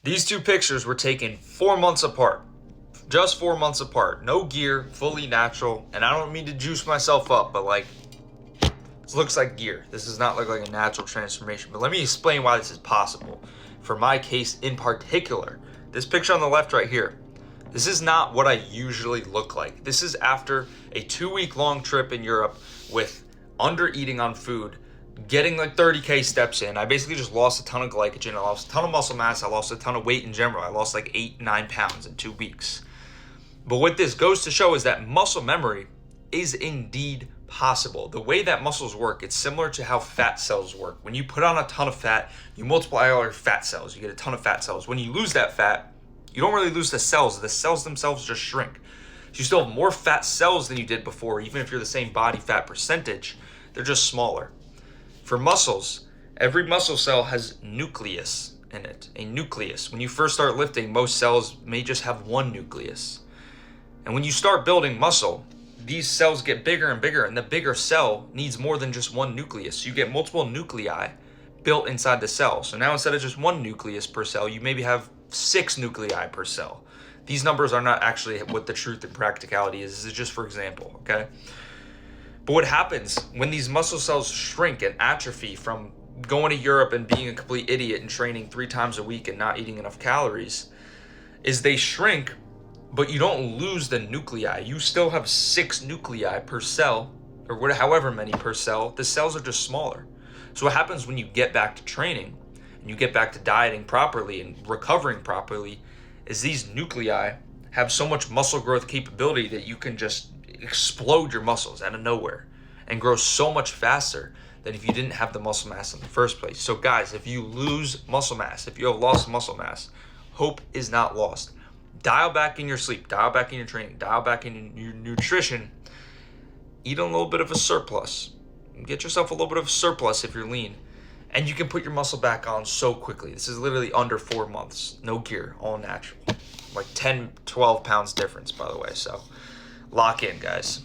These two pictures were taken 4 months apart. Just 4 months apart. No gear, fully natural. And I don't mean to juice myself up, but like, this looks like gear. This does not look like a natural transformation. But let me explain why this is possible. For my case in particular, this picture on the left right here, this is not what I usually look like. This is after a 2-week long trip in Europe with under eating on food, getting like 30K steps in. I basically just lost a ton of glycogen. I lost a ton of muscle mass. I lost a ton of weight in general. I lost like 8-9 pounds in 2 weeks. But what this goes to show is that muscle memory is indeed possible. The way that muscles work, it's similar to how fat cells work. When you put on a ton of fat, you multiply all your fat cells. You get a ton of fat cells. When you lose that fat, you don't really lose the cells. The cells themselves just shrink. So you still have more fat cells than you did before, even if you're the same body fat percentage. They're just smaller. For muscles, every muscle cell has nucleus in it, a nucleus. When you first start lifting, most cells may just have one nucleus. And when you start building muscle, these cells get bigger and bigger, and the bigger cell needs more than just one nucleus. So you get multiple nuclei built inside the cell. So now instead of just one nucleus per cell, you maybe have 6 nuclei per cell. These numbers are not actually what the truth and practicality is. This is just for example, okay? But what happens when these muscle cells shrink and atrophy from going to Europe and being a complete idiot and training 3 times a week and not eating enough calories is they shrink, but you don't lose the nuclei. You still have 6 nuclei per cell, or however many per cell. The cells are just smaller. So what happens when you get back to training and you get back to dieting properly and recovering properly is these nuclei have so much muscle growth capability that you can just explode your muscles out of nowhere and grow so much faster than if you didn't have the muscle mass in the first place. So guys, if you lose muscle mass, if you have lost muscle mass, hope is not lost. Dial back in your sleep, dial back in your training, dial back in your nutrition. Eat a little bit of a surplus. Get yourself a little bit of a surplus if you're lean. And you can put your muscle back on so quickly. This is literally under 4 months. No gear, all natural. Like 10, 12 pounds difference, by the way. So lock in, guys.